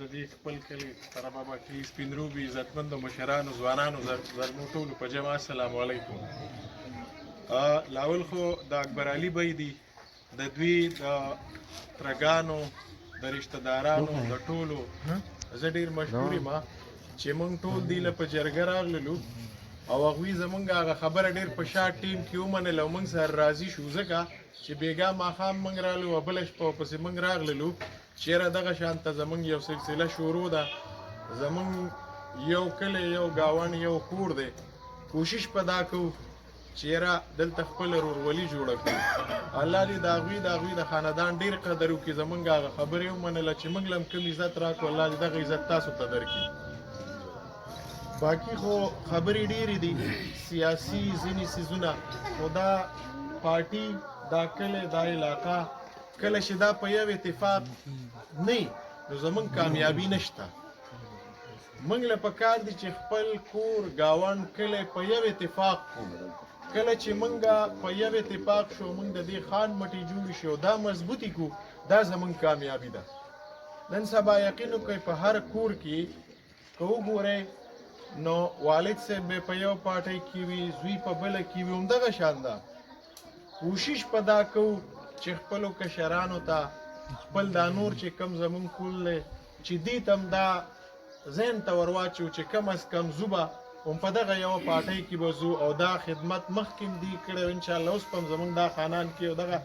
د دې خپل کلي تره بابا کلي سپین روبي عزتمندو مشرانو ځوانانو زلمو ټولو په جمع السلام علیکم. لاول خو د اکبر علي بی دي د دوی د ترګانو د رشته دارانو د ټولو زه ډېر مشکور یم چې موږ ټول دی له په جرګه راغللو او هغوی زموږ هغه خبره ډېر په شارټ ټیم کې ومنله او موږ سره راضي شو ځکه چې بېګا ماښام موږ راغلو او بله شپه ورپسې موږ راغللو چې یاره دغه شانته زموږ یو سلسله شروع ده، زموږ یو کلی یو ګاونډ یو کور دی، کوشش په دا کوو چې یاره دلته خپله ورورولي جوړه کړو. الله دې د هغوی د خاندان ډېر قدر وکړي، زموږ هغه خبرې ومنله چې موږ له هم کوم عزت راکړو، الله دې دغه عزت تاسو ته درکړي. باقي خو خبرې ډېرې دي سیاسي ځینې څیزونه، خو دا پارټي دا کلی دا علاقه کله چې دا په یو اتفاق نه نو زموږ کامیابي نشته. موږ له پکار دي چې خپل کور ګاونډ کلی په یو اتفاق کړو. کله چې موږ په یو اتفاق شو موږ د دې خان مټې جوړې شو دا مضبوطي کړو، دا زموږ کامیابي ده. نن سبا یقین وکړئ په هر کور کې که وګورئ نو والد صاحب به په یو پارټۍ کې وي، زوی په بله کې وي، همدغه شان ده. کوشش په دا کوو چې خپلو کشرانو ته خپل دا نور چې کم زموږ کول دی چې دې ته هم دا ذهن ته ور واچو چې کم از کم زو به هم په دغه یوه پارټۍ کې به ځو او دا خدمت مخکې هم دې کړی او انشاءالله اوس په هم زموږ دا خانان کې او دغه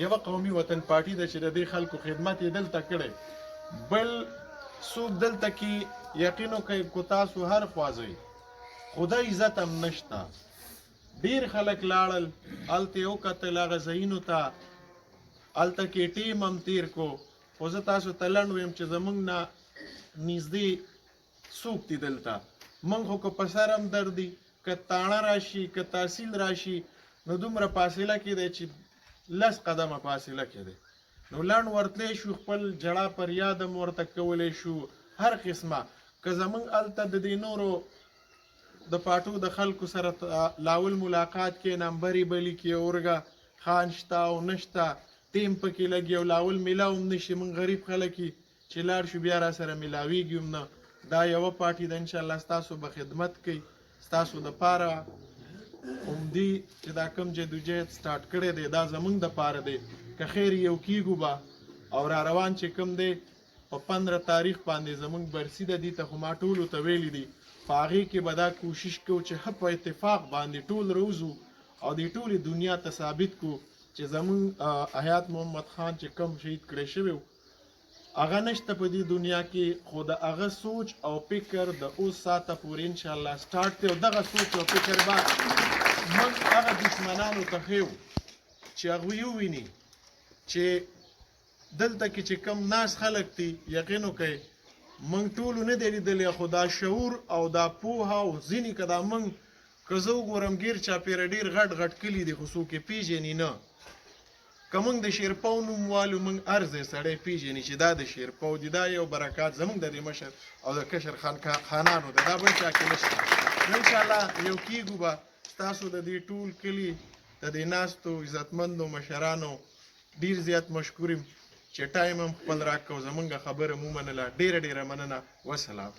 یوه قومي وطن پارټي ده چې د دې خلکو خدمت یې دلته کړی. بل څوک دلته کې یقین وکړئ که تاسو هر خوا ځئ خدای عزت هم نشته. ډېر خلک لاړل هلته یې وکتل هغه ځایونو ته، هلته کې ټیم هم تیر کو، خو زه تاسو ته لنډ ویم چې زموږ نه نږدې څوک دي دلته. موږ خو که په سر هم درد دي که تاڼه راشي که تحصیل راشي نو دومره فاصله کې دی چې 10 قدمه فاصله کې دی، نو لنډ ورتلی شو، خپل جړه فریاد هم ورته کولی شو، هر قسمه. که زموږ هلته د دې نورو د پاټو د خلکو سره لاول ملاقات کې نمبرې بلې کې اورګه خان شته او نشته ټیم پکې لګي او لاول میلاو هم نشي، موږ غریب خلک چې لاړ شو بیا را سره میلاویږي هم نه. دا یوه پارټي ده انشاءالله ستاسو به خدمت کوي، ستاسو دپاره عمدي چې دا کوم جدوجهد سټارټ کړی دی دا زموږ دپاره دی. که خیر یو کیږو به او را روان چې کوم دی په 15 تاریخ باندې زموږ برسي ده، دې ته خو ما ټولو ته ویلي دي، په هغې کې به دا کوشش کوو چې ښه په اتفاق باندې ټول روزو او د ټولې دنیا ته ثابت کړو چې زموږ حیات محمد خان چې کوم شهید کړی شوی و هغه نشته په دې دنیا کې، خو د هغه سوچ او فکر د اوس ساعته پورې انشاءالله سټارټ دی او دغه سوچ او فکر به موږ هغه دشمنانو ته ښیو چې هغوی وویني چې دلته کې چې کم ناس خلک دي یقین وکړئ موږ ټولو نه دی لیدلی، خو دا شعور او دا پوهه او ځینې که دا موږ که زه وګورم ګیر چاپېره ډېر غټ غټ کلي دي خو څوک یې پېژني نه. که موږ د شیرپو نوم والو موږ هر ځای سړی پېژني چې دا د شیرپو دي، دا یو برکات زموږ د دې مشر او د کشر خانانو دی، دا بل چا کې نشته. انشاءالله یو کېږو به ستاسو د دې ټول کلي د دې ناستو عزتمندو مشرانو ډېر زیات مشکور یم چې ټایم هم خپل راکړو، زموږ خبره مو منله. ډېره ډېره مننه. وسلام.